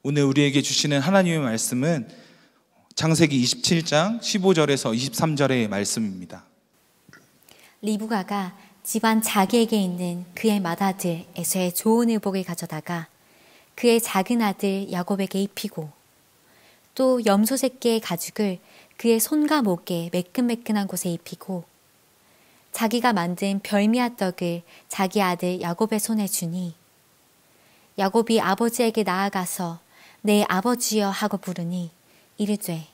오늘 우리에게 주시는 하나님의 말씀은 창세기 27장 15절에서 23절의 말씀입니다. 리브가가 집안 자기에게 있는 그의 맏아들 에서의 좋은 의복을 가져다가 그의 작은 아들 야곱에게 입히고 또 염소 새끼의 가죽을 그의 손과 목에 매끈매끈한 곳에 입히고 자기가 만든 별미아 떡을 자기 아들 야곱의 손에 주니 야곱이 아버지에게 나아가서 내 아버지여 하고 부르니 이르되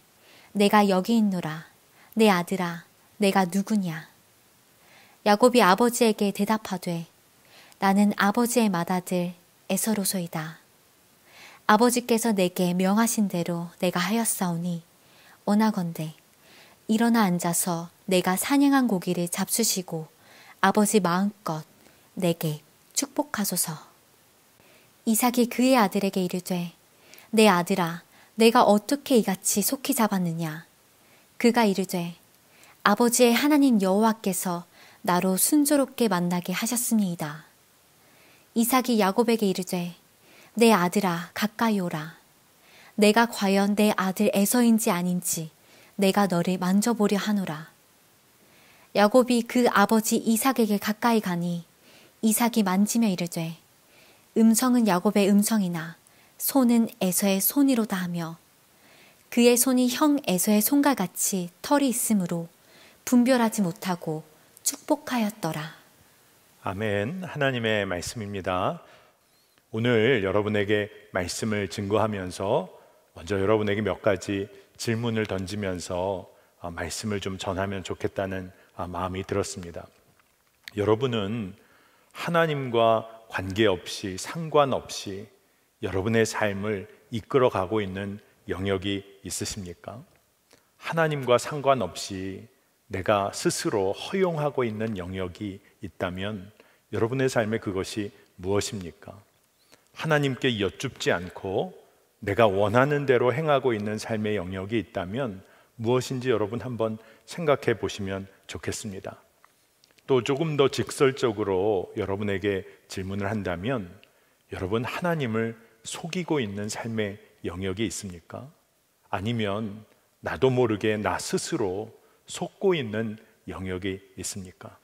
내가 여기 있노라 내 아들아 내가 누구냐. 야곱이 아버지에게 대답하되 나는 아버지의 맏아들 에서로소이다. 아버지께서 내게 명하신 대로 내가 하였사오니 원하건대 일어나 앉아서 내가 사냥한 고기를 잡수시고 아버지 마음껏 내게 축복하소서. 이삭이 그의 아들에게 이르되 내 아들아 내가 어떻게 이같이 속히 잡았느냐. 그가 이르되 아버지의 하나님 여호와께서 나로 순조롭게 만나게 하셨습니다. 이삭이 야곱에게 이르되 내 아들아 가까이 오라. 내가 과연 내 아들 에서인지 아닌지 내가 너를 만져보려 하노라. 야곱이 그 아버지 이삭에게 가까이 가니 이삭이 만지며 이르되 음성은 야곱의 음성이나 손은 에서의 손이로다 하며 그의 손이 형 에서의 손과 같이 털이 있으므로 분별하지 못하고 축복하였더라. 아멘. 하나님의 말씀입니다. 오늘 여러분에게 말씀을 증거하면서 먼저 여러분에게 몇 가지 질문을 던지면서 말씀을 좀 전하면 좋겠다는 마음이 들었습니다. 여러분은 하나님과 관계없이 상관없이 여러분의 삶을 이끌어가고 있는 영역이 있으십니까? 하나님과 상관없이 내가 스스로 허용하고 있는 영역이 있다면 여러분의 삶에 그것이 무엇입니까? 하나님께 여쭙지 않고 내가 원하는 대로 행하고 있는 삶의 영역이 있다면 무엇인지 여러분 한번 생각해 보시면 좋겠습니다. 또 조금 더 직설적으로 여러분에게 질문을 한다면 여러분 하나님을 속이고 있는 삶의 영역이 있습니까? 아니면 나도 모르게 나 스스로 속고 있는 영역이 있습니까?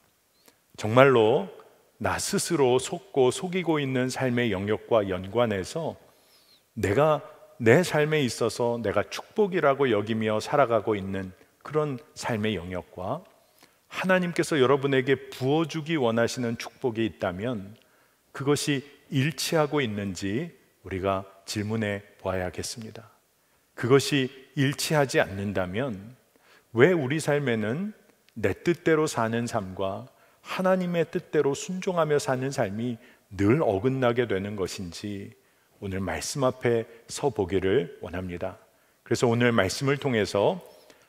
정말로 나 스스로 속고 속이고 있는 삶의 영역과 연관해서 내가 내 삶에 있어서 내가 축복이라고 여기며 살아가고 있는 그런 삶의 영역과 하나님께서 여러분에게 부어주기 원하시는 축복이 있다면 그것이 일치하고 있는지 우리가 질문해 보아야겠습니다. 그것이 일치하지 않는다면 왜 우리 삶에는 내 뜻대로 사는 삶과 하나님의 뜻대로 순종하며 사는 삶이 늘 어긋나게 되는 것인지 오늘 말씀 앞에 서 보기를 원합니다. 그래서 오늘 말씀을 통해서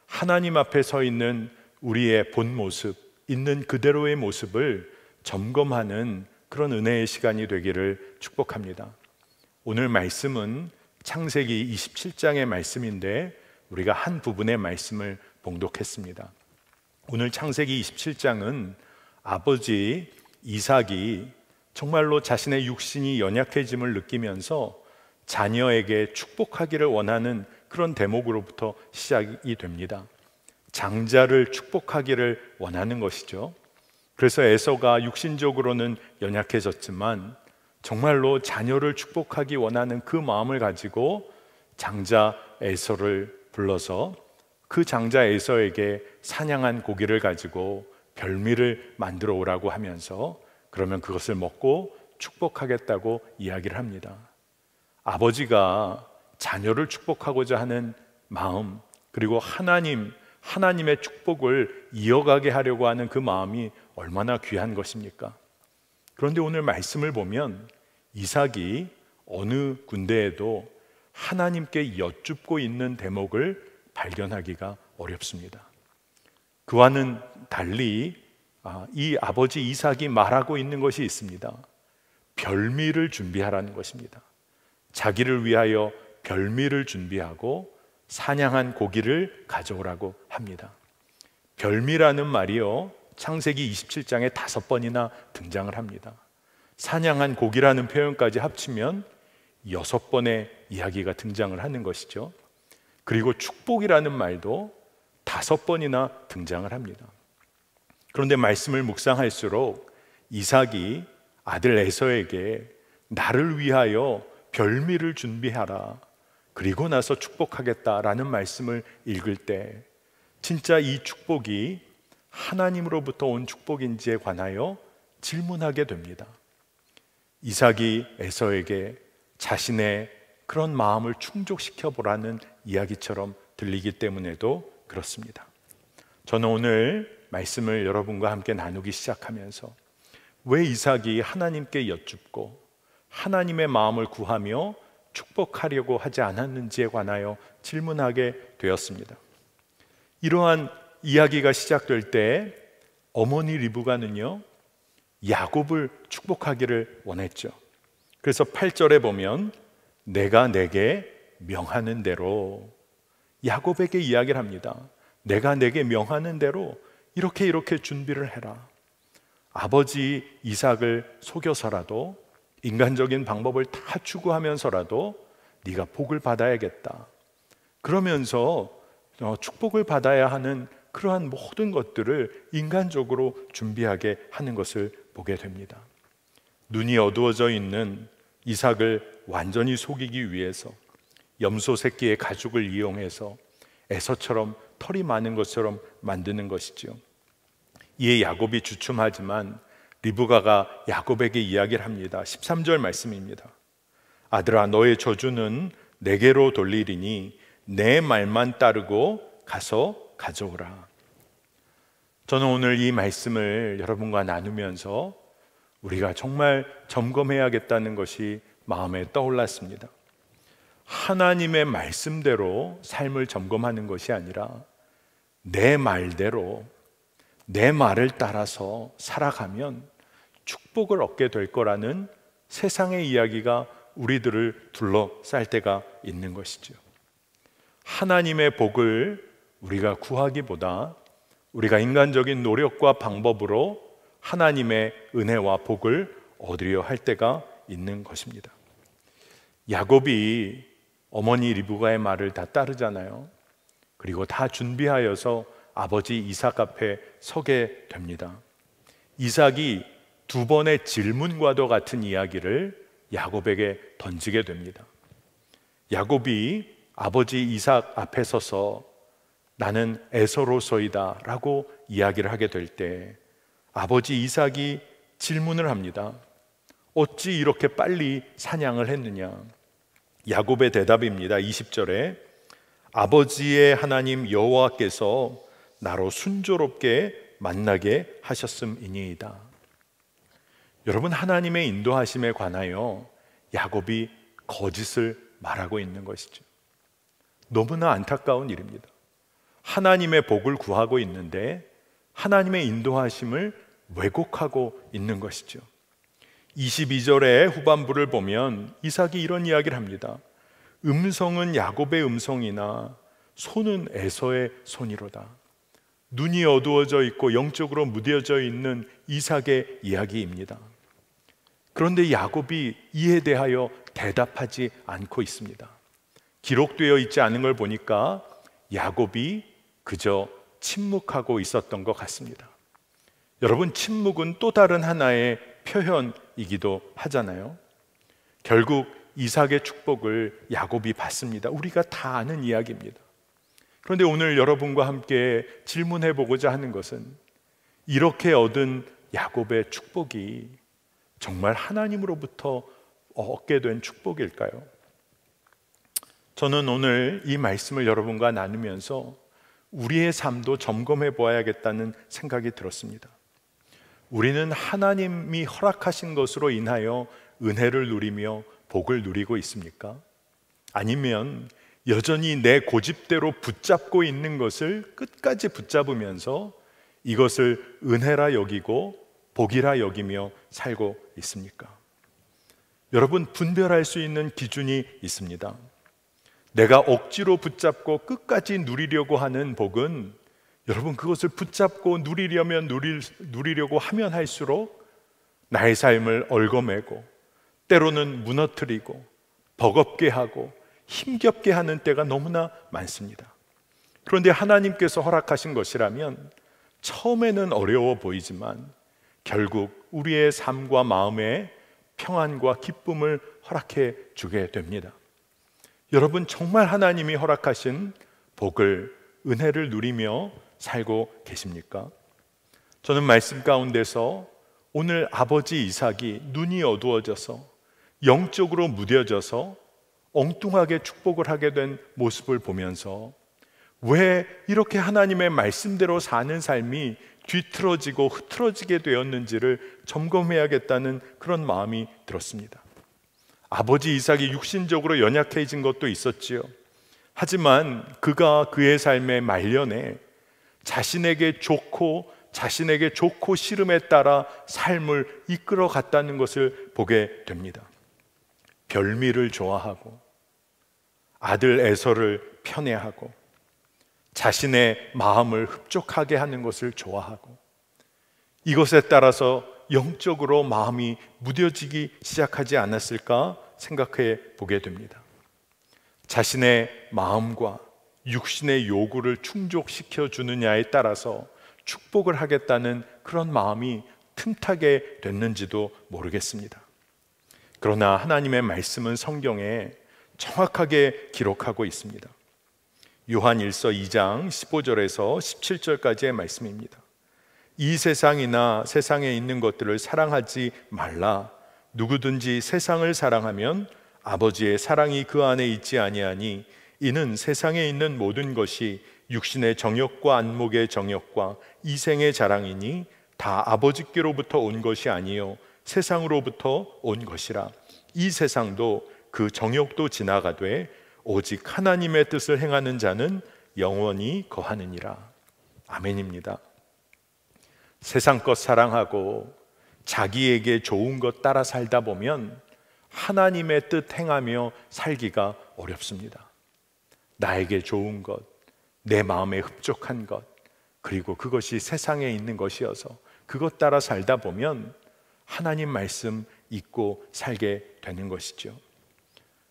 하나님 앞에 서 있는 우리의 본 모습, 있는 그대로의 모습을 점검하는 그런 은혜의 시간이 되기를 축복합니다. 오늘 말씀은 창세기 27장의 말씀인데 우리가 한 부분의 말씀을 봉독했습니다. 오늘 창세기 27장은 아버지 이삭이 정말로 자신의 육신이 연약해짐을 느끼면서 자녀에게 축복하기를 원하는 그런 대목으로부터 시작이 됩니다. 장자를 축복하기를 원하는 것이죠. 그래서 에서가 육신적으로는 연약해졌지만 정말로 자녀를 축복하기 원하는 그 마음을 가지고 장자 에서를 불러서 그 장자 에서에게 사냥한 고기를 가지고 별미를 만들어 오라고 하면서 그러면 그것을 먹고 축복하겠다고 이야기를 합니다. 아버지가 자녀를 축복하고자 하는 마음, 그리고 하나님의 축복을 이어가게 하려고 하는 그 마음이 얼마나 귀한 것입니까? 그런데 오늘 말씀을 보면 이삭이 어느 군데에도 하나님께 여쭙고 있는 대목을 발견하기가 어렵습니다. 그와는 달리 이 아버지 이삭이 말하고 있는 것이 있습니다. 별미를 준비하라는 것입니다. 자기를 위하여 별미를 준비하고 사냥한 고기를 가져오라고 합니다. 별미라는 말이요, 창세기 27장에 5번이나 등장을 합니다. 사냥한 고기라는 표현까지 합치면 6번의 이야기가 등장을 하는 것이죠. 그리고 축복이라는 말도 5번이나 등장을 합니다. 그런데 말씀을 묵상할수록 이삭이 아들 에서에게 나를 위하여 별미를 준비하라, 그리고 나서 축복하겠다라는 말씀을 읽을 때 진짜 이 축복이 하나님으로부터 온 축복인지에 관하여 질문하게 됩니다. 이삭이 에서에게 자신의 그런 마음을 충족시켜 보라는 이야기처럼 들리기 때문에도 그렇습니다. 저는 오늘 말씀을 여러분과 함께 나누기 시작하면서 왜 이삭이 하나님께 여쭙고 하나님의 마음을 구하며 축복하려고 하지 않았는지에 관하여 질문하게 되었습니다. 이러한 이야기가 시작될 때 어머니 리브가는요, 야곱을 축복하기를 원했죠. 그래서 8절에 보면 내가 내게 명하는 대로, 야곱에게 이야기를 합니다. 내가 내게 명하는 대로 이렇게 준비를 해라. 아버지 이삭을 속여서라도, 인간적인 방법을 다 추구하면서라도 네가 복을 받아야겠다. 그러면서 축복을 받아야 하는 그러한 모든 것들을 인간적으로 준비하게 하는 것을 보게 됩니다. 눈이 어두워져 있는 이삭을 완전히 속이기 위해서 염소 새끼의 가죽을 이용해서 에서처럼 털이 많은 것처럼 만드는 것이죠. 이에 야곱이 주춤하지만 리브가가 야곱에게 이야기를 합니다. 13절 말씀입니다. 아들아, 너의 저주는 내게로 돌리리니 내 말만 따르고 가서 가져오라. 저는 오늘 이 말씀을 여러분과 나누면서 우리가 정말 점검해야겠다는 것이 마음에 떠올랐습니다. 하나님의 말씀대로 삶을 점검하는 것이 아니라 내 말대로, 내 말을 따라서 살아가면 축복을 얻게 될 거라는 세상의 이야기가 우리들을 둘러쌀 때가 있는 것이죠. 하나님의 복을 우리가 구하기보다 우리가 인간적인 노력과 방법으로 하나님의 은혜와 복을 얻으려 할 때가 있는 것입니다. 야곱이 어머니 리브가의 말을 다 따르잖아요. 그리고 다 준비하여서 아버지 이삭 앞에 서게 됩니다. 이삭이 2번의 질문과도 같은 이야기를 야곱에게 던지게 됩니다. 야곱이 아버지 이삭 앞에 서서 나는 에서로서이다 라고 이야기를 하게 될 때 아버지 이삭이 질문을 합니다. 어찌 이렇게 빨리 사냥을 했느냐? 야곱의 대답입니다. 20절에 아버지의 하나님 여호와께서 나로 순조롭게 만나게 하셨음이니이다. 여러분, 하나님의 인도하심에 관하여 야곱이 거짓을 말하고 있는 것이죠. 너무나 안타까운 일입니다. 하나님의 복을 구하고 있는데 하나님의 인도하심을 왜곡하고 있는 것이죠. 22절의 후반부를 보면 이삭이 이런 이야기를 합니다. 음성은 야곱의 음성이나 손은 에서의 손이로다. 눈이 어두워져 있고 영적으로 무뎌져 있는 이삭의 이야기입니다. 그런데 야곱이 이에 대하여 대답하지 않고 있습니다. 기록되어 있지 않은 걸 보니까 야곱이 그저 침묵하고 있었던 것 같습니다. 여러분, 침묵은 또 다른 하나의 표현이기도 하잖아요. 결국 이삭의 축복을 야곱이 받습니다. 우리가 다 아는 이야기입니다. 그런데 오늘 여러분과 함께 질문해 보고자 하는 것은 이렇게 얻은 야곱의 축복이 정말 하나님으로부터 얻게 된 축복일까요? 저는 오늘 이 말씀을 여러분과 나누면서 우리의 삶도 점검해 보아야겠다는 생각이 들었습니다. 우리는 하나님이 허락하신 것으로 인하여 은혜를 누리며 복을 누리고 있습니까? 아니면 여전히 내 고집대로 붙잡고 있는 것을 끝까지 붙잡으면서 이것을 은혜라 여기고 복이라 여기며 살고 있습니까? 여러분, 분별할 수 있는 기준이 있습니다. 내가 억지로 붙잡고 끝까지 누리려고 하는 복은 여러분, 그것을 붙잡고 누리려고 하면 할수록 나의 삶을 얽어매고 때로는 무너뜨리고 버겁게 하고 힘겹게 하는 때가 너무나 많습니다. 그런데 하나님께서 허락하신 것이라면 처음에는 어려워 보이지만 결국 우리의 삶과 마음에 평안과 기쁨을 허락해 주게 됩니다. 여러분, 정말 하나님이 허락하신 복을, 은혜를 누리며 살고 계십니까? 저는 말씀 가운데서 오늘 아버지 이삭이 눈이 어두워져서 영적으로 무뎌져서 엉뚱하게 축복을 하게 된 모습을 보면서 왜 이렇게 하나님의 말씀대로 사는 삶이 뒤틀어지고 흐트러지게 되었는지를 점검해야겠다는 그런 마음이 들었습니다. 아버지 이삭이 육신적으로 연약해진 것도 있었지요. 하지만 그가 그의 삶의 말년에 자신에게 좋고 싫음에 따라 삶을 이끌어 갔다는 것을 보게 됩니다. 별미를 좋아하고 아들 에서를 편애하고 자신의 마음을 흡족하게 하는 것을 좋아하고 이것에 따라서 영적으로 마음이 무뎌지기 시작하지 않았을까 생각해 보게 됩니다. 자신의 마음과 육신의 요구를 충족시켜 주느냐에 따라서 축복을 하겠다는 그런 마음이 틈타게 됐는지도 모르겠습니다. 그러나 하나님의 말씀은 성경에 정확하게 기록하고 있습니다. 요한 1서 2장 15절에서 17절까지의 말씀입니다. 이 세상이나 세상에 있는 것들을 사랑하지 말라. 누구든지 세상을 사랑하면 아버지의 사랑이 그 안에 있지 아니하니 이는 세상에 있는 모든 것이 육신의 정욕과 안목의 정욕과 이생의 자랑이니 다 아버지께로부터 온 것이 아니요 세상으로부터 온 것이라. 이 세상도 그 정욕도 지나가되 오직 하나님의 뜻을 행하는 자는 영원히 거하느니라. 아멘입니다. 세상 것 사랑하고 자기에게 좋은 것 따라 살다 보면 하나님의 뜻 행하며 살기가 어렵습니다. 나에게 좋은 것, 내 마음에 흡족한 것, 그리고 그것이 세상에 있는 것이어서 그것 따라 살다 보면 하나님 말씀 잊고 살게 되는 것이죠.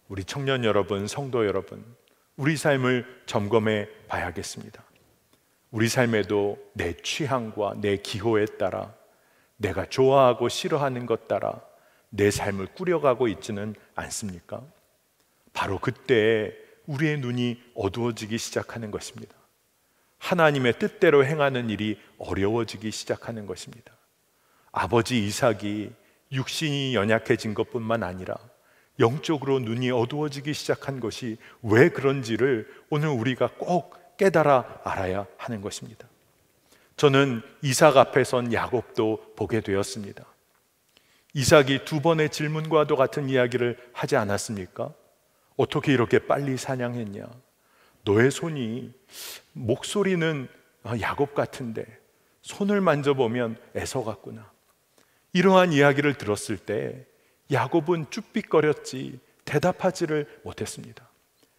우리 청년 여러분, 성도 여러분, 우리 삶을 점검해 봐야겠습니다. 우리 삶에도 내 취향과 내 기호에 따라 내가 좋아하고 싫어하는 것 따라 내 삶을 꾸려가고 있지는 않습니까? 바로 그때 우리의 눈이 어두워지기 시작하는 것입니다. 하나님의 뜻대로 행하는 일이 어려워지기 시작하는 것입니다. 아버지 이삭이 육신이 연약해진 것뿐만 아니라 영적으로 눈이 어두워지기 시작한 것이 왜 그런지를 오늘 우리가 꼭 깨달아 알아야 하는 것입니다. 저는 이삭 앞에 선 야곱도 보게 되었습니다. 이삭이 2번의 질문과도 같은 이야기를 하지 않았습니까? 어떻게 이렇게 빨리 사냥했냐? 너의 손이, 목소리는 야곱 같은데 손을 만져보면 에서 같구나. 이러한 이야기를 들었을 때 야곱은 쭈삣거렸지 대답하지를 못했습니다.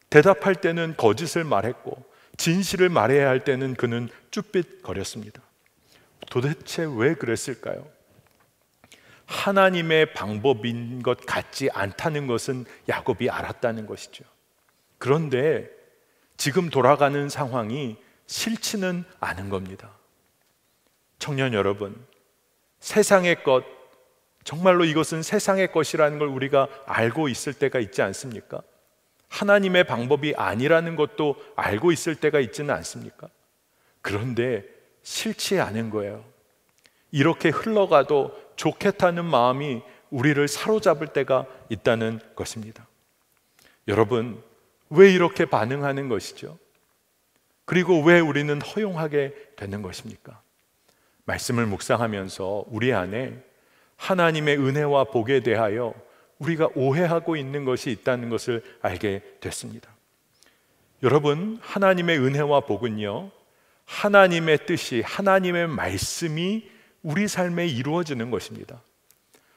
대답할 때는 거짓을 말했고 진실을 말해야 할 때는 그는 쭈삣거렸습니다. 도대체 왜 그랬을까요? 하나님의 방법인 것 같지 않다는 것은 야곱이 알았다는 것이죠. 그런데 지금 돌아가는 상황이 싫지는 않은 겁니다. 청년 여러분, 세상의 것, 정말로 이것은 세상의 것이라는 걸 우리가 알고 있을 때가 있지 않습니까? 하나님의 방법이 아니라는 것도 알고 있을 때가 있지는 않습니까? 그런데 싫지 않은 거예요. 이렇게 흘러가도 좋겠다는 마음이 우리를 사로잡을 때가 있다는 것입니다. 여러분, 왜 이렇게 반응하는 것이죠? 그리고 왜 우리는 허용하게 되는 것입니까? 말씀을 묵상하면서 우리 안에 하나님의 은혜와 복에 대하여 우리가 오해하고 있는 것이 있다는 것을 알게 됐습니다. 여러분, 하나님의 은혜와 복은요, 하나님의 뜻이, 하나님의 말씀이 우리 삶에 이루어지는 것입니다.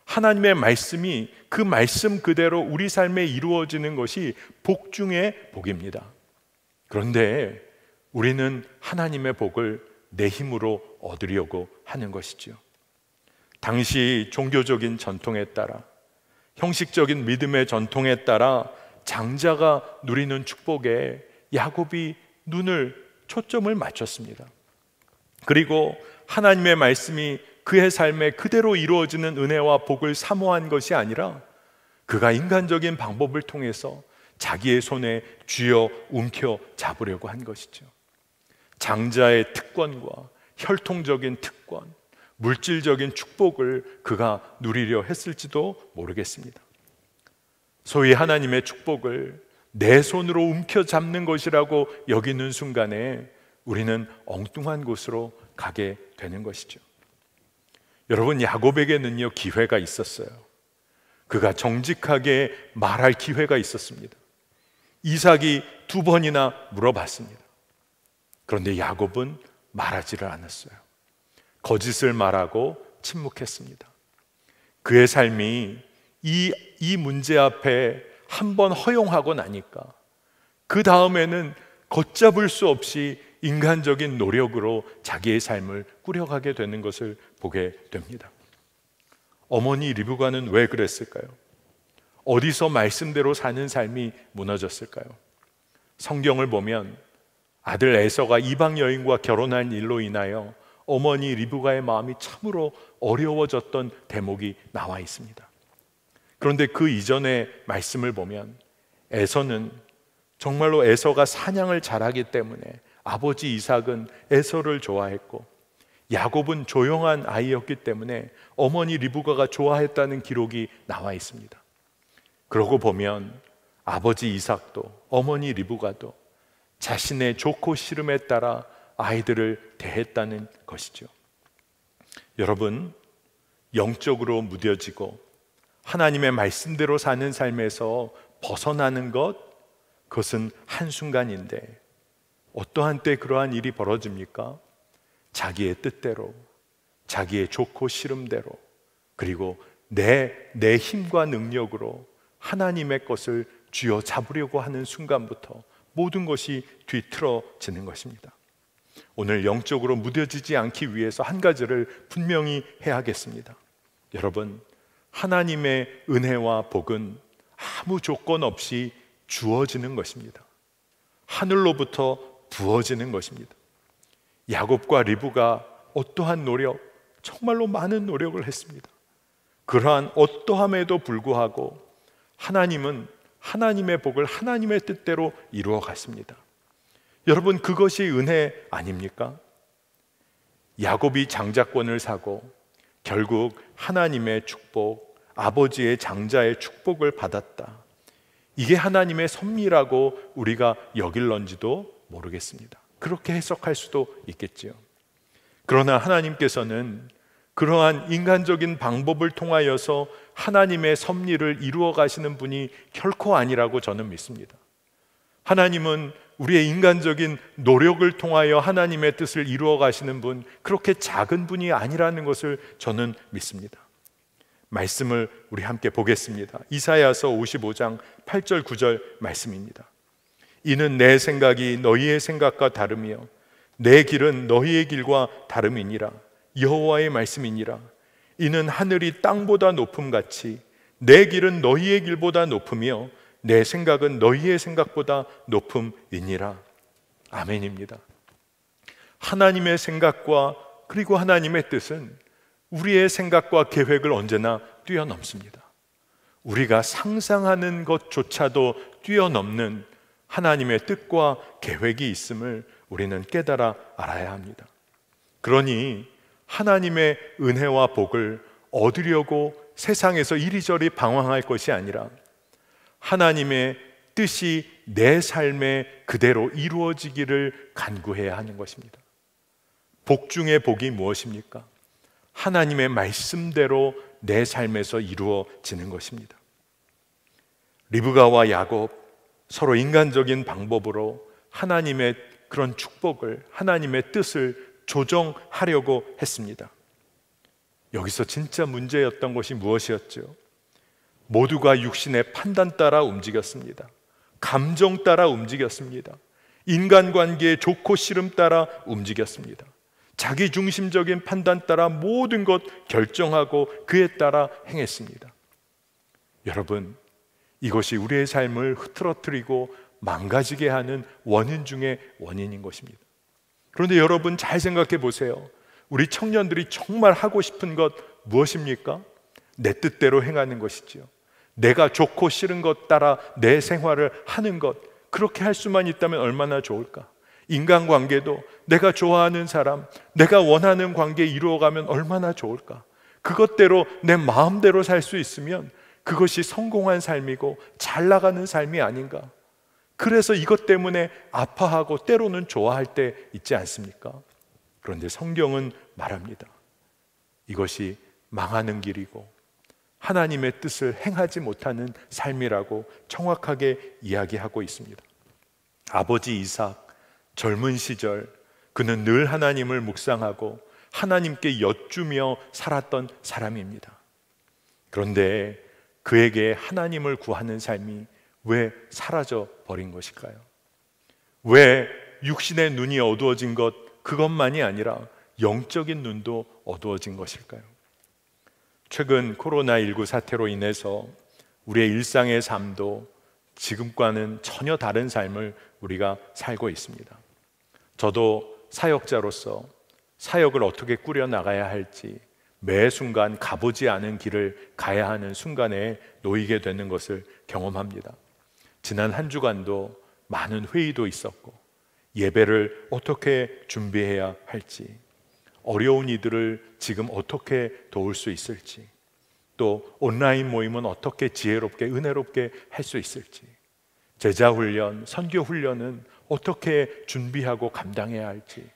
하나님의 말씀이 그 말씀 그대로 우리 삶에 이루어지는 것이 복 중의 복입니다. 그런데 우리는 하나님의 복을 내 힘으로 얻으려고 하는 것이죠. 당시 종교적인 전통에 따라, 형식적인 믿음의 전통에 따라 장자가 누리는 축복에 야곱이 초점을 맞췄습니다. 그리고 하나님의 말씀이 그의 삶에 그대로 이루어지는 은혜와 복을 사모한 것이 아니라 그가 인간적인 방법을 통해서 자기의 손에 쥐어 움켜 잡으려고 한 것이죠. 장자의 특권과 혈통적인 특권, 물질적인 축복을 그가 누리려 했을지도 모르겠습니다. 소위 하나님의 축복을 내 손으로 움켜잡는 것이라고 여기는 순간에 우리는 엉뚱한 곳으로 가게 되는 것이죠. 여러분, 야곱에게는요 기회가 있었어요. 그가 정직하게 말할 기회가 있었습니다. 이삭이 2번이나 물어봤습니다. 그런데 야곱은 말하지를 않았어요. 거짓을 말하고 침묵했습니다. 그의 삶이 이 문제 앞에 한번 허용하고 나니까 그 다음에는 걷잡을 수 없이 인간적인 노력으로 자기의 삶을 꾸려가게 되는 것을 보게 됩니다. 어머니 리브가는 왜 그랬을까요? 어디서 말씀대로 사는 삶이 무너졌을까요? 성경을 보면 아들 에서가 이방 여인과 결혼한 일로 인하여 어머니 리브가의 마음이 참으로 어려워졌던 대목이 나와 있습니다. 그런데 그 이전의 말씀을 보면 에서는 정말로 에서가 사냥을 잘하기 때문에 아버지 이삭은 에서를 좋아했고 야곱은 조용한 아이였기 때문에 어머니 리브가가 좋아했다는 기록이 나와 있습니다. 그러고 보면 아버지 이삭도 어머니 리브가도 자신의 좋고 싫음에 따라 아이들을 대했다는 것이죠. 여러분, 영적으로 무뎌지고 하나님의 말씀대로 사는 삶에서 벗어나는 그것은 한순간인데 어떠한 때 그러한 일이 벌어집니까? 자기의 뜻대로, 자기의 좋고 싫음대로, 그리고 내 힘과 능력으로 하나님의 것을 쥐어 잡으려고 하는 순간부터 모든 것이 뒤틀어지는 것입니다. 오늘 영적으로 무뎌지지 않기 위해서 한 가지를 분명히 해야겠습니다. 여러분, 하나님의 은혜와 복은 아무 조건 없이 주어지는 것입니다. 하늘로부터 부어지는 것입니다. 야곱과 리브가 어떠한 노력, 정말로 많은 노력을 했습니다. 그러한 어떠함에도 불구하고 하나님은 하나님의 복을 하나님의 뜻대로 이루어 갔습니다. 여러분, 그것이 은혜 아닙니까? 야곱이 장자권을 사고 결국 하나님의 축복, 아버지의 장자의 축복을 받았다. 이게 하나님의 섭리라고 우리가 여길런지도 모르겠습니다. 그렇게 해석할 수도 있겠지요. 그러나 하나님께서는 그러한 인간적인 방법을 통하여서 하나님의 섭리를 이루어 가시는 분이 결코 아니라고 저는 믿습니다. 하나님은 우리의 인간적인 노력을 통하여 하나님의 뜻을 이루어 가시는 분, 그렇게 작은 분이 아니라는 것을 저는 믿습니다. 말씀을 우리 함께 보겠습니다. 이사야서 55장 8절 9절 말씀입니다. 이는 내 생각이 너희의 생각과 다르며 내 길은 너희의 길과 다름이니라. 여호와의 말씀이니라. 이는 하늘이 땅보다 높음같이 내 길은 너희의 길보다 높으며 내 생각은 너희의 생각보다 높음이니라. 아멘입니다. 하나님의 생각과 그리고 하나님의 뜻은 우리의 생각과 계획을 언제나 뛰어넘습니다. 우리가 상상하는 것조차도 뛰어넘는 하나님의 뜻과 계획이 있음을 우리는 깨달아 알아야 합니다. 그러니 하나님의 은혜와 복을 얻으려고 세상에서 이리저리 방황할 것이 아니라 하나님의 뜻이 내 삶에 그대로 이루어지기를 간구해야 하는 것입니다. 복 중의 복이 무엇입니까? 하나님의 말씀대로 내 삶에서 이루어지는 것입니다. 리브가와 야곱, 서로 인간적인 방법으로 하나님의 그런 축복을, 하나님의 뜻을 조정하려고 했습니다. 여기서 진짜 문제였던 것이 무엇이었죠? 모두가 육신의 판단 따라 움직였습니다. 감정 따라 움직였습니다. 인간관계의 좋고 싫음 따라 움직였습니다. 자기 중심적인 판단 따라 모든 것 결정하고 그에 따라 행했습니다. 여러분, 이것이 우리의 삶을 흐트러뜨리고 망가지게 하는 원인 중에 원인인 것입니다. 그런데 여러분 잘 생각해 보세요. 우리 청년들이 정말 하고 싶은 것 무엇입니까? 내 뜻대로 행하는 것이지요. 내가 좋고 싫은 것 따라 내 생활을 하는 것, 그렇게 할 수만 있다면 얼마나 좋을까? 인간관계도 내가 좋아하는 사람, 내가 원하는 관계 이루어가면 얼마나 좋을까? 그것대로 내 마음대로 살 수 있으면 그것이 성공한 삶이고 잘 나가는 삶이 아닌가? 그래서 이것 때문에 아파하고 때로는 좋아할 때 있지 않습니까? 그런데 성경은 말합니다. 이것이 망하는 길이고 하나님의 뜻을 행하지 못하는 삶이라고 정확하게 이야기하고 있습니다. 아버지 이삭, 젊은 시절 그는 늘 하나님을 묵상하고 하나님께 여쭈며 살았던 사람입니다. 그런데 그에게 하나님을 구하는 삶이 왜 사라져 버린 것일까요? 왜 육신의 눈이 어두워진 것, 그것만이 아니라 영적인 눈도 어두워진 것일까요? 최근 코로나19 사태로 인해서 우리의 일상의 삶도 지금과는 전혀 다른 삶을 우리가 살고 있습니다. 저도 사역자로서 사역을 어떻게 꾸려나가야 할지 매 순간 가보지 않은 길을 가야 하는 순간에 놓이게 되는 것을 경험합니다. 지난 한 주간도 많은 회의도 있었고 예배를 어떻게 준비해야 할지, 어려운 이들을 지금 어떻게 도울 수 있을지, 또 온라인 모임은 어떻게 지혜롭게 은혜롭게 할 수 있을지, 제자훈련, 선교훈련은 어떻게 준비하고 감당해야 할지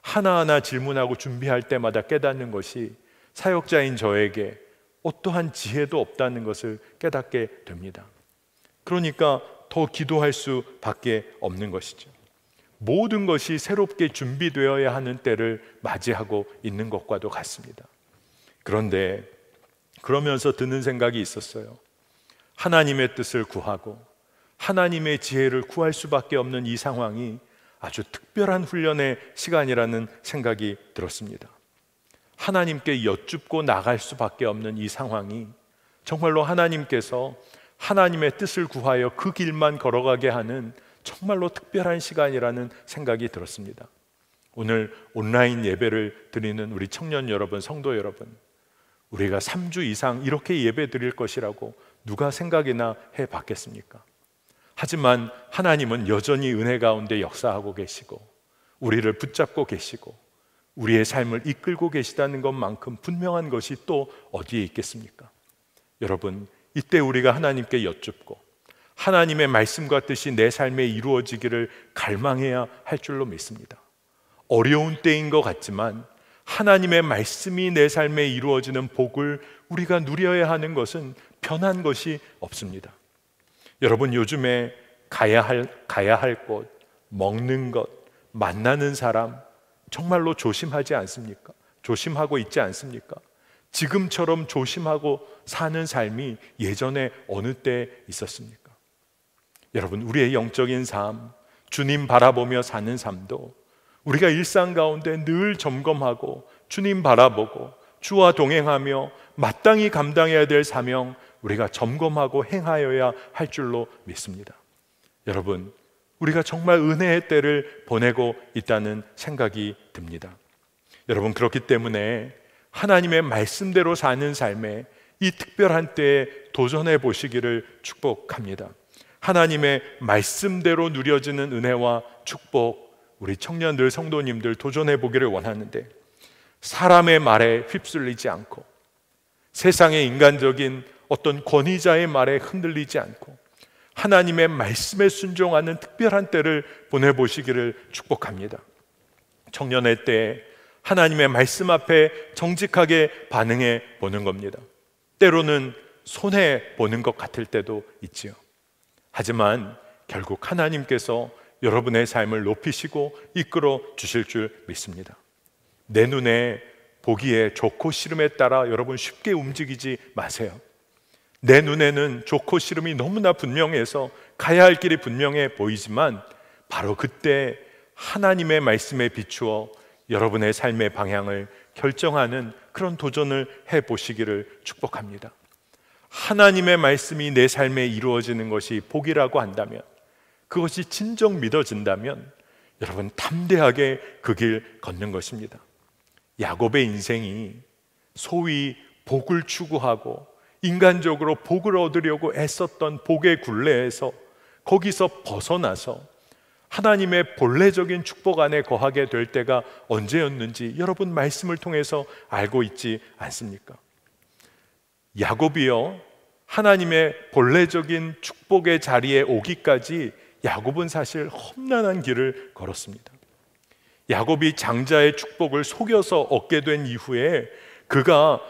하나하나 질문하고 준비할 때마다 깨닫는 것이 사역자인 저에게 어떠한 지혜도 없다는 것을 깨닫게 됩니다. 그러니까 더 기도할 수밖에 없는 것이죠. 모든 것이 새롭게 준비되어야 하는 때를 맞이하고 있는 것과도 같습니다. 그런데 그러면서 드는 생각이 있었어요. 하나님의 뜻을 구하고 하나님의 지혜를 구할 수밖에 없는 이 상황이 아주 특별한 훈련의 시간이라는 생각이 들었습니다. 하나님께 여쭙고 나갈 수밖에 없는 이 상황이 정말로 하나님께서 하나님의 뜻을 구하여 그 길만 걸어가게 하는 정말로 특별한 시간이라는 생각이 들었습니다. 오늘 온라인 예배를 드리는 우리 청년 여러분, 성도 여러분, 우리가 3주 이상 이렇게 예배 드릴 것이라고 누가 생각이나 해봤겠습니까? 하지만 하나님은 여전히 은혜 가운데 역사하고 계시고 우리를 붙잡고 계시고 우리의 삶을 이끌고 계시다는 것만큼 분명한 것이 또 어디에 있겠습니까? 여러분, 이때 우리가 하나님께 여쭙고 하나님의 말씀과 뜻이 내 삶에 이루어지기를 갈망해야 할 줄로 믿습니다. 어려운 때인 것 같지만 하나님의 말씀이 내 삶에 이루어지는 복을 우리가 누려야 하는 것은 변한 것이 없습니다. 여러분, 요즘에 가야 할 곳, 먹는 것, 만나는 사람 정말로 조심하지 않습니까? 조심하고 있지 않습니까? 지금처럼 조심하고 사는 삶이 예전에 어느 때 있었습니까? 여러분, 우리의 영적인 삶, 주님 바라보며 사는 삶도 우리가 일상 가운데 늘 점검하고 주님 바라보고 주와 동행하며 마땅히 감당해야 될 사명 우리가 점검하고 행하여야 할 줄로 믿습니다. 여러분, 우리가 정말 은혜의 때를 보내고 있다는 생각이 듭니다. 여러분, 그렇기 때문에 하나님의 말씀대로 사는 삶에 이 특별한 때에 도전해 보시기를 축복합니다. 하나님의 말씀대로 누려지는 은혜와 축복, 우리 청년들, 성도님들 도전해 보기를 원하는데, 사람의 말에 휩쓸리지 않고 세상의 인간적인 어떤 권위자의 말에 흔들리지 않고 하나님의 말씀에 순종하는 특별한 때를 보내보시기를 축복합니다. 청년의 때에 하나님의 말씀 앞에 정직하게 반응해 보는 겁니다. 때로는 손해보는 것 같을 때도 있지요. 하지만 결국 하나님께서 여러분의 삶을 높이시고 이끌어 주실 줄 믿습니다. 내 눈에 보기에 좋고 싫음에 따라 여러분 쉽게 움직이지 마세요. 내 눈에는 좋고 싫음이 너무나 분명해서 가야 할 길이 분명해 보이지만 바로 그때 하나님의 말씀에 비추어 여러분의 삶의 방향을 결정하는 그런 도전을 해보시기를 축복합니다. 하나님의 말씀이 내 삶에 이루어지는 것이 복이라고 한다면, 그것이 진정 믿어진다면 여러분 담대하게 그 길 걷는 것입니다. 야곱의 인생이 소위 복을 추구하고 인간적으로 복을 얻으려고 애썼던 복의 굴레에서, 거기서 벗어나서 하나님의 본래적인 축복 안에 거하게 될 때가 언제였는지 여러분 말씀을 통해서 알고 있지 않습니까? 야곱이요, 하나님의 본래적인 축복의 자리에 오기까지 야곱은 사실 험난한 길을 걸었습니다. 야곱이 장자의 축복을 속여서 얻게 된 이후에 그가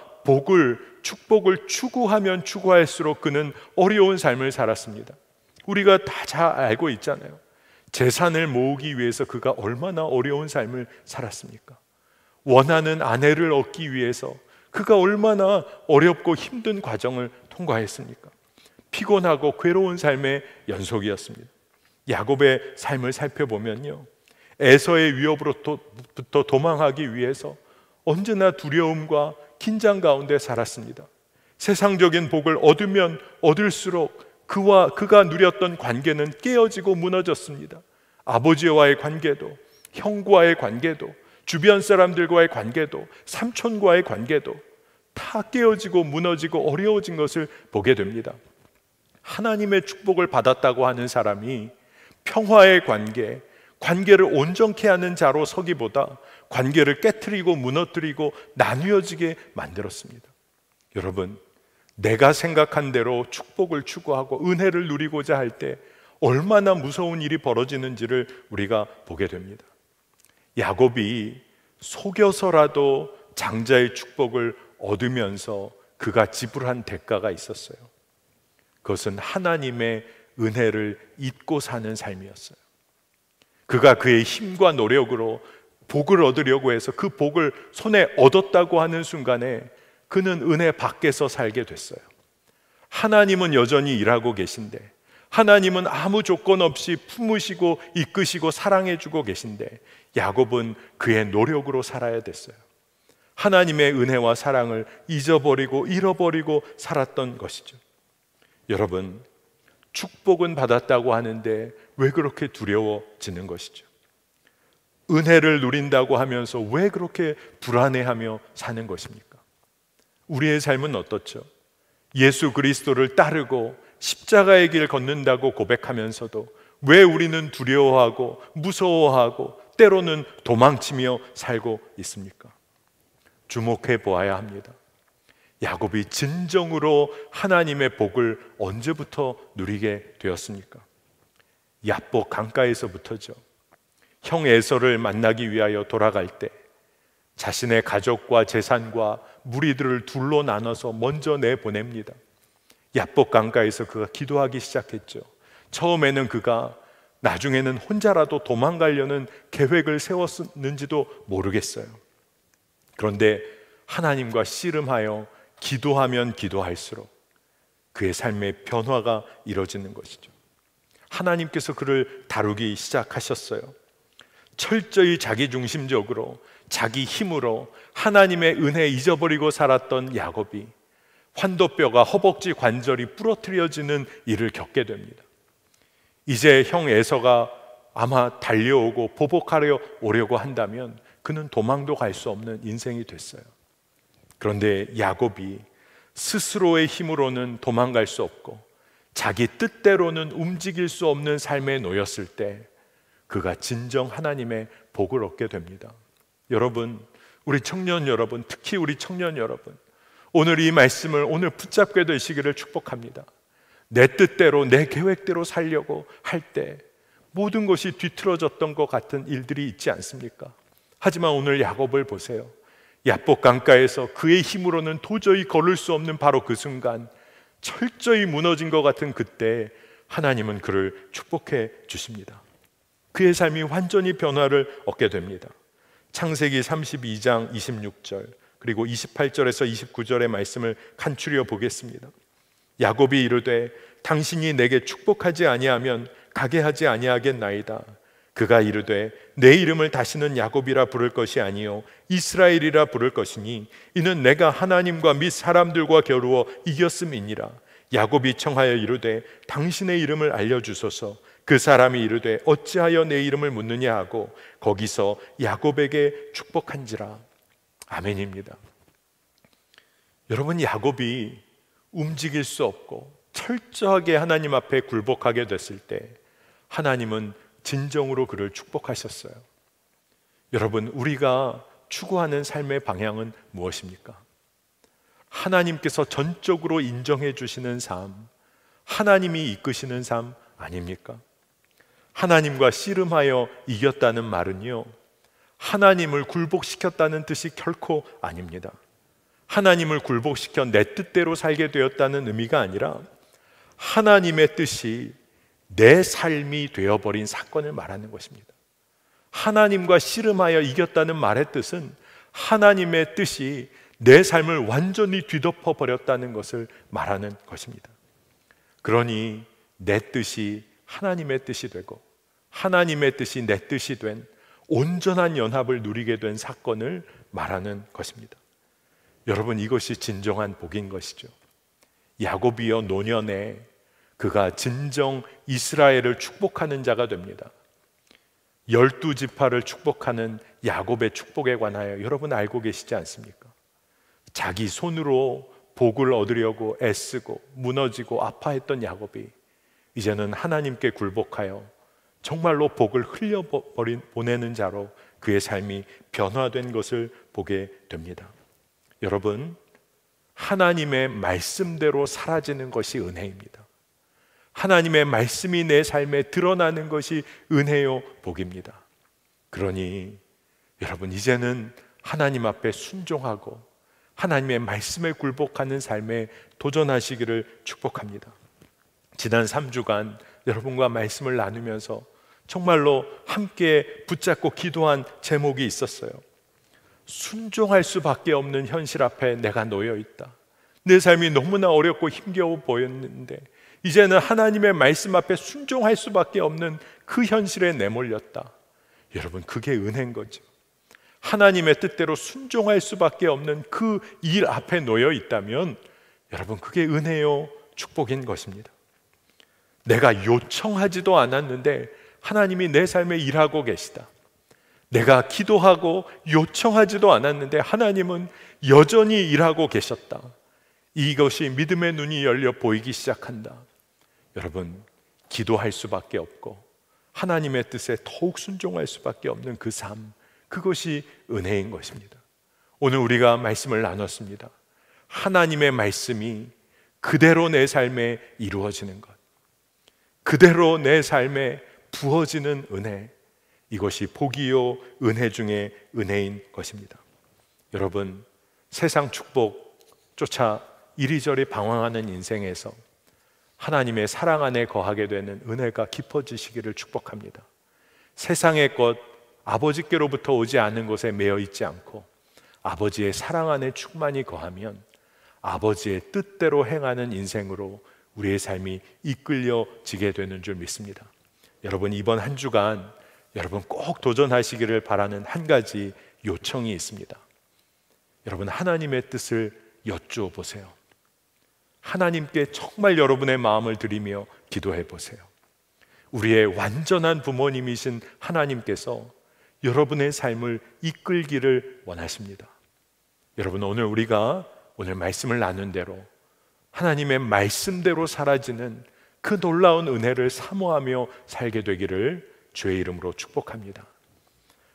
축복을 추구하면 추구할수록 그는 어려운 삶을 살았습니다. 우리가 다 잘 알고 있잖아요. 재산을 모으기 위해서 그가 얼마나 어려운 삶을 살았습니까? 원하는 아내를 얻기 위해서 그가 얼마나 어렵고 힘든 과정을 통과했습니까? 피곤하고 괴로운 삶의 연속이었습니다. 야곱의 삶을 살펴보면요, 에서의 위협으로부터 도망하기 위해서 언제나 두려움과 긴장 가운데 살았습니다. 세상적인 복을 얻으면 얻을수록 그가 누렸던 관계는 깨어지고 무너졌습니다. 아버지와의 관계도, 형과의 관계도, 주변 사람들과의 관계도, 삼촌과의 관계도 다 깨어지고 무너지고 어려워진 것을 보게 됩니다. 하나님의 축복을 받았다고 하는 사람이 평화의 관계를 온전케 하는 자로 서기보다 관계를 깨트리고 무너뜨리고 나뉘어지게 만들었습니다. 여러분, 내가 생각한 대로 축복을 추구하고 은혜를 누리고자 할 때 얼마나 무서운 일이 벌어지는지를 우리가 보게 됩니다. 야곱이 속여서라도 장자의 축복을 얻으면서 그가 지불한 대가가 있었어요. 그것은 하나님의 은혜를 잊고 사는 삶이었어요. 그가 그의 힘과 노력으로 복을 얻으려고 해서 그 복을 손에 얻었다고 하는 순간에 그는 은혜 밖에서 살게 됐어요. 하나님은 여전히 일하고 계신데, 하나님은 아무 조건 없이 품으시고 이끄시고 사랑해주고 계신데, 야곱은 그의 노력으로 살아야 됐어요. 하나님의 은혜와 사랑을 잊어버리고 잃어버리고 살았던 것이죠. 여러분, 축복은 받았다고 하는데 왜 그렇게 두려워지는 것이죠? 은혜를 누린다고 하면서 왜 그렇게 불안해하며 사는 것입니까? 우리의 삶은 어떻죠? 예수 그리스도를 따르고 십자가의 길 걷는다고 고백하면서도 왜 우리는 두려워하고 무서워하고 때로는 도망치며 살고 있습니까? 주목해 보아야 합니다. 야곱이 진정으로 하나님의 복을 언제부터 누리게 되었습니까? 야복 강가에서부터죠. 형 에서를 만나기 위하여 돌아갈 때 자신의 가족과 재산과 무리들을 둘로 나눠서 먼저 내보냅니다. 야복 강가에서 그가 기도하기 시작했죠. 처음에는 그가 나중에는 혼자라도 도망가려는 계획을 세웠는지도 모르겠어요. 그런데 하나님과 씨름하여 기도하면 기도할수록 그의 삶의 변화가 이루어지는 것이죠. 하나님께서 그를 다루기 시작하셨어요. 철저히 자기중심적으로 자기 힘으로 하나님의 은혜 잊어버리고 살았던 야곱이 환도뼈가 허벅지 관절이 부러뜨려지는 일을 겪게 됩니다. 이제 형 에서가 아마 달려오고 보복하려 오려고 한다면 그는 도망도 갈 수 없는 인생이 됐어요. 그런데 야곱이 스스로의 힘으로는 도망갈 수 없고 자기 뜻대로는 움직일 수 없는 삶에 놓였을 때 그가 진정 하나님의 복을 얻게 됩니다. 여러분, 우리 청년 여러분, 특히 우리 청년 여러분, 오늘 이 말씀을 오늘 붙잡게 되시기를 축복합니다. 내 뜻대로 내 계획대로 살려고 할 때 모든 것이 뒤틀어졌던 것 같은 일들이 있지 않습니까? 하지만 오늘 야곱을 보세요. 야복 강가에서 그의 힘으로는 도저히 걸을 수 없는 바로 그 순간, 철저히 무너진 것 같은 그때 하나님은 그를 축복해 주십니다. 그의 삶이 완전히 변화를 얻게 됩니다. 창세기 32장 26절 그리고 28절에서 29절의 말씀을 간추려 보겠습니다. 야곱이 이르되 당신이 내게 축복하지 아니하면 가게 하지 아니하겠나이다. 그가 이르되 내 이름을 다시는 야곱이라 부를 것이 아니요 이스라엘이라 부를 것이니 이는 내가 하나님과 및 사람들과 겨루어 이겼음이니라. 야곱이 청하여 이르되 당신의 이름을 알려주소서. 그 사람이 이르되 어찌하여 내 이름을 묻느냐 하고 거기서 야곱에게 축복한지라. 아멘입니다. 여러분, 야곱이 움직일 수 없고 철저하게 하나님 앞에 굴복하게 됐을 때 하나님은 진정으로 그를 축복하셨어요. 여러분, 우리가 추구하는 삶의 방향은 무엇입니까? 하나님께서 전적으로 인정해 주시는 삶, 하나님이 이끄시는 삶 아닙니까? 하나님과 씨름하여 이겼다는 말은요, 하나님을 굴복시켰다는 뜻이 결코 아닙니다. 하나님을 굴복시켜 내 뜻대로 살게 되었다는 의미가 아니라 하나님의 뜻이 내 삶이 되어버린 사건을 말하는 것입니다. 하나님과 씨름하여 이겼다는 말의 뜻은 하나님의 뜻이 내 삶을 완전히 뒤덮어 버렸다는 것을 말하는 것입니다. 그러니 내 뜻이 하나님의 뜻이 되고 하나님의 뜻이 내 뜻이 된 온전한 연합을 누리게 된 사건을 말하는 것입니다. 여러분, 이것이 진정한 복인 것이죠. 야곱이여 노년에 그가 진정 이스라엘을 축복하는 자가 됩니다. 12지파를 축복하는 야곱의 축복에 관하여 여러분 알고 계시지 않습니까? 자기 손으로 복을 얻으려고 애쓰고 무너지고 아파했던 야곱이 이제는 하나님께 굴복하여 정말로 복을 흘려보내는 자로 그의 삶이 변화된 것을 보게 됩니다. 여러분, 하나님의 말씀대로 사라지는 것이 은혜입니다. 하나님의 말씀이 내 삶에 드러나는 것이 은혜요 복입니다. 그러니 여러분, 이제는 하나님 앞에 순종하고 하나님의 말씀에 굴복하는 삶에 도전하시기를 축복합니다. 지난 3주간 여러분과 말씀을 나누면서 정말로 함께 붙잡고 기도한 제목이 있었어요. 순종할 수밖에 없는 현실 앞에 내가 놓여 있다. 내 삶이 너무나 어렵고 힘겨워 보였는데 이제는 하나님의 말씀 앞에 순종할 수밖에 없는 그 현실에 내몰렸다. 여러분, 그게 은혜인 거죠. 하나님의 뜻대로 순종할 수밖에 없는 그 일 앞에 놓여 있다면 여러분, 그게 은혜요 축복인 것입니다. 내가 요청하지도 않았는데 하나님이 내 삶에 일하고 계시다. 내가 기도하고 요청하지도 않았는데 하나님은 여전히 일하고 계셨다. 이것이 믿음의 눈이 열려 보이기 시작한다. 여러분, 기도할 수밖에 없고 하나님의 뜻에 더욱 순종할 수밖에 없는 그 삶, 그것이 은혜인 것입니다. 오늘 우리가 말씀을 나눴습니다. 하나님의 말씀이 그대로 내 삶에 이루어지는 것, 그대로 내 삶에 부어지는 은혜, 이것이 복이요 은혜 중에 은혜인 것입니다. 여러분, 세상 축복 쫓아 이리저리 방황하는 인생에서 하나님의 사랑 안에 거하게 되는 은혜가 깊어지시기를 축복합니다. 세상의 것, 아버지께로부터 오지 않은 것에 매여 있지 않고 아버지의 사랑 안에 충만히 거하면 아버지의 뜻대로 행하는 인생으로 우리의 삶이 이끌려지게 되는 줄 믿습니다. 여러분, 이번 한 주간 여러분 꼭 도전하시기를 바라는 한 가지 요청이 있습니다. 여러분, 하나님의 뜻을 여쭈어 보세요. 하나님께 정말 여러분의 마음을 드리며 기도해 보세요. 우리의 완전한 부모님이신 하나님께서 여러분의 삶을 이끌기를 원하십니다. 여러분, 우리가 오늘 말씀을 나눈 대로 하나님의 말씀대로 사라지는 그 놀라운 은혜를 사모하며 살게 되기를 주의 이름으로 축복합니다.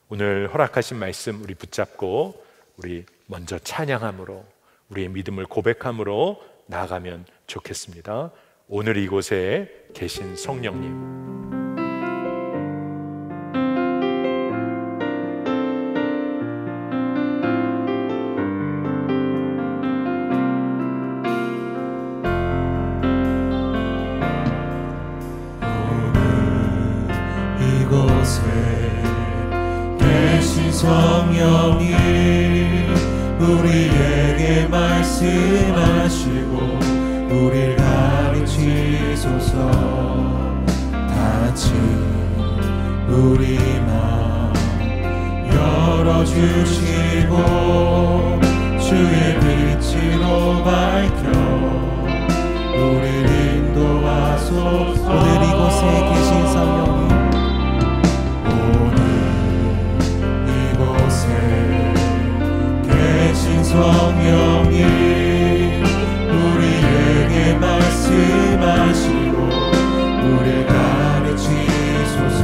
오늘 허락하신 말씀 우리 붙잡고 우리 먼저 찬양함으로 우리의 믿음을 고백함으로 나아가면 좋겠습니다. 오늘 이곳에 계신 성령님, 성령님 우리에게 말씀하시고 우리를 가르치소서. 다 같이 우리 맘 열어주시고 주의 빛으로 밝혀 우리를 인도하소서. 오늘 이곳에 계신 성령님, 계신 성령이 우리에게 말씀하시고 우리를 가르치소서.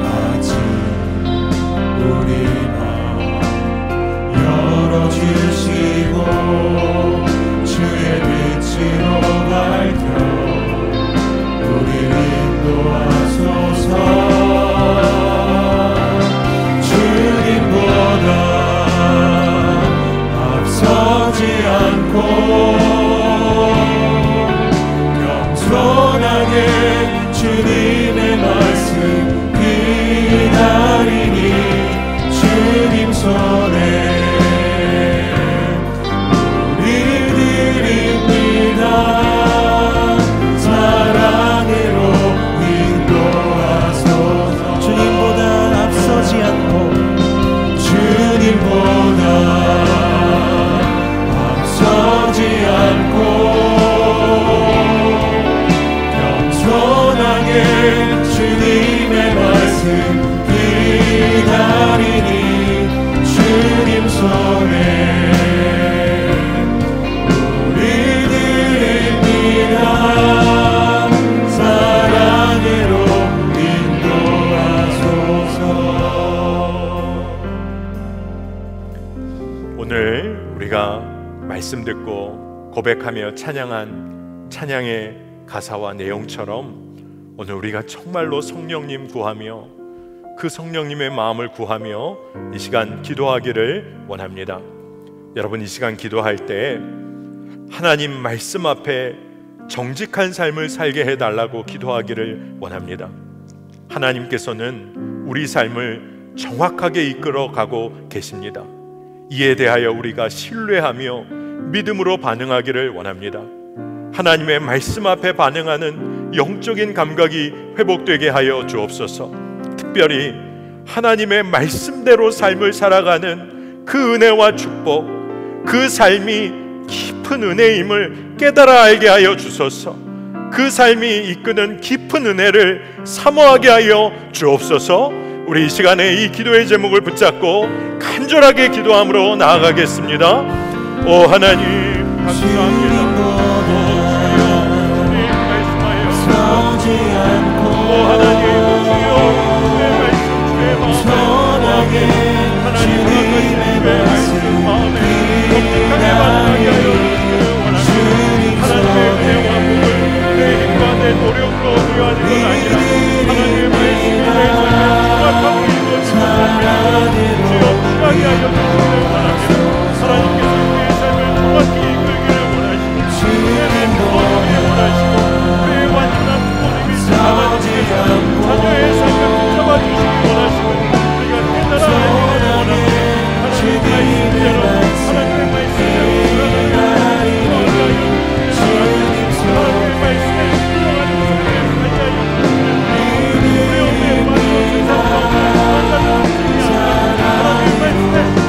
같이 우리 맘 열어주시고 주의 빛으로 밝혀 우리를 인도하소서. 주님보다 서지 않고 겸손하게 주님의 말씀 기다리니 주님 손에 우리를 드립니다. 사랑으로 인도하소서. 주님보다 앞서지 않고 주님보다 서지 않고 겸손하게 주님의 말씀 기다리니 주님 손에 우리 드립니다. 사랑으로 인도하소서. 오늘 우리가 말씀 듣고 고백하며 찬양한 찬양의 가사와 내용처럼 오늘 우리가 정말로 성령님 구하며 그 성령님의 마음을 구하며 이 시간 기도하기를 원합니다. 여러분, 이 시간 기도할 때 하나님 말씀 앞에 정직한 삶을 살게 해달라고 기도하기를 원합니다. 하나님께서는 우리 삶을 정확하게 이끌어가고 계십니다. 이에 대하여 우리가 신뢰하며 믿음으로 반응하기를 원합니다. 하나님의 말씀 앞에 반응하는 영적인 감각이 회복되게 하여 주옵소서. 특별히 하나님의 말씀대로 삶을 살아가는 그 은혜와 축복, 그 삶이 깊은 은혜임을 깨달아 알게 하여 주소서. 그 삶이 이끄는 깊은 은혜를 사모하게 하여 주옵소서. 우리 이 시간에 이 기도의 제목을 붙잡고 간절하게 기도함으로 나아가겠습니다. 오 하나님, 감사합니다. 주님 말씀하여 서지 않고 오 하나님, 주여 주의 말씀 주의 마음에 하나님 주의 말씀 마음에 정직하게 반응하게 하여 주시기를 원합니다. 하나님의 은혜와 복을 내 힘과 내 노력으로 누려하는 건 아니라 하나님의 말씀이 내 삶에 정확하게 이루어지는 주여 취하게 하여 주시기를 원합니다. 하나님께서 우리의 삶을 정확히 이끌기를 원하시고 주의 구원을 원하시고 그의 완전한 부모님이 담아주시고 자녀의 삶을 붙잡아 주시기 원하시고 우리가 깨달아 알기를 원합니다. 하나님의 말씀대로 하나님의 말씀대로 살아가는 하나님의 말씀에 순종하는 삶을 살게 하여 두려움에 빠져 세상과 만나는 삶이 아니라 하나님의 말씀에 순종하여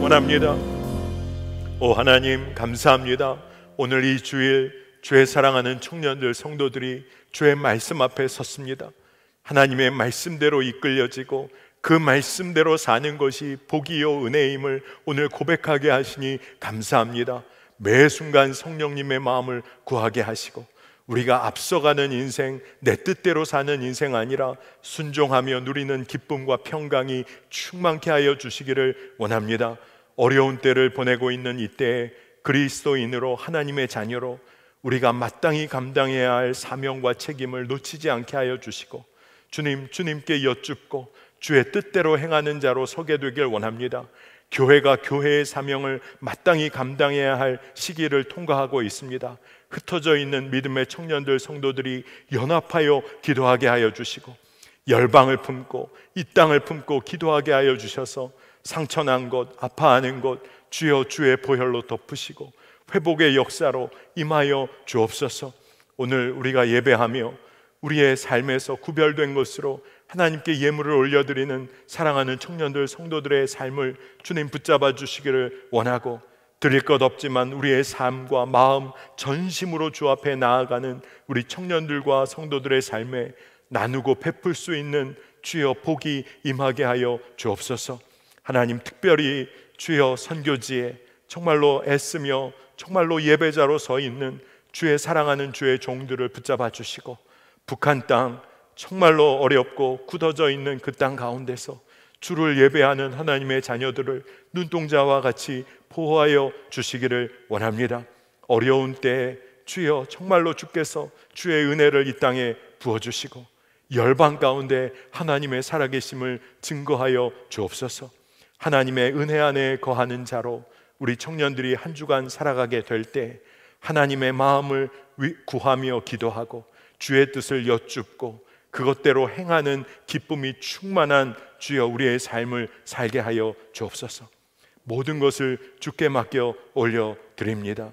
원합니다. 오 하나님, 감사합니다. 오늘 이 주일 주의 사랑하는 청년들 성도들이 주의 말씀 앞에 섰습니다. 하나님의 말씀대로 이끌려지고 그 말씀대로 사는 것이 복이요 은혜임을 오늘 고백하게 하시니 감사합니다. 매 순간 성령님의 마음을 구하게 하시고 우리가 앞서가는 인생, 내 뜻대로 사는 인생 아니라 순종하며 누리는 기쁨과 평강이 충만케 하여 주시기를 원합니다. 어려운 때를 보내고 있는 이때에 그리스도인으로 하나님의 자녀로 우리가 마땅히 감당해야 할 사명과 책임을 놓치지 않게 하여 주시고 주님께 여쭙고 주의 뜻대로 행하는 자로 서게 되길 원합니다. 교회가 교회의 사명을 마땅히 감당해야 할 시기를 통과하고 있습니다. 흩어져 있는 믿음의 청년들, 성도들이 연합하여 기도하게 하여 주시고 열방을 품고 이 땅을 품고 기도하게 하여 주셔서 상처난 곳, 아파하는 곳 주여 주의 보혈로 덮으시고 회복의 역사로 임하여 주옵소서. 오늘 우리가 예배하며 우리의 삶에서 구별된 것으로 하나님께 예물을 올려드리는 사랑하는 청년들, 성도들의 삶을 주님 붙잡아 주시기를 원하고, 드릴 것 없지만 우리의 삶과 마음 전심으로 주 앞에 나아가는 우리 청년들과 성도들의 삶에 나누고 베풀 수 있는 주여 복이 임하게 하여 주옵소서. 하나님, 특별히 주여 선교지에 정말로 애쓰며 정말로 예배자로 서 있는 주의 사랑하는 주의 종들을 붙잡아 주시고, 북한 땅 정말로 어렵고 굳어져 있는 그 땅 가운데서 주를 예배하는 하나님의 자녀들을 눈동자와 같이 보호하여 주시기를 원합니다. 어려운 때에 주여 정말로 주께서 주의 은혜를 이 땅에 부어주시고 열방 가운데 하나님의 살아계심을 증거하여 주옵소서. 하나님의 은혜 안에 거하는 자로 우리 청년들이 한 주간 살아가게 될 때 하나님의 마음을 구하며 기도하고 주의 뜻을 여쭙고 그것대로 행하는 기쁨이 충만한 주여 우리의 삶을 살게 하여 주옵소서. 모든 것을 주께 맡겨 올려드립니다.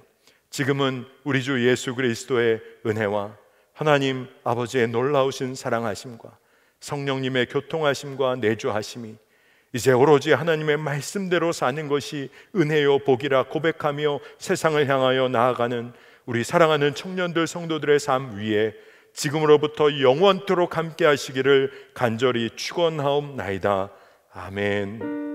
지금은 우리 주 예수 그리스도의 은혜와 하나님 아버지의 놀라우신 사랑하심과 성령님의 교통하심과 내주하심이 이제 오로지 하나님의 말씀대로 사는 것이 은혜요 복이라 고백하며 세상을 향하여 나아가는 우리 사랑하는 청년들, 성도들의 삶 위에 지금으로부터 영원토록 함께 하시기를 간절히 축원하옵나이다. 아멘.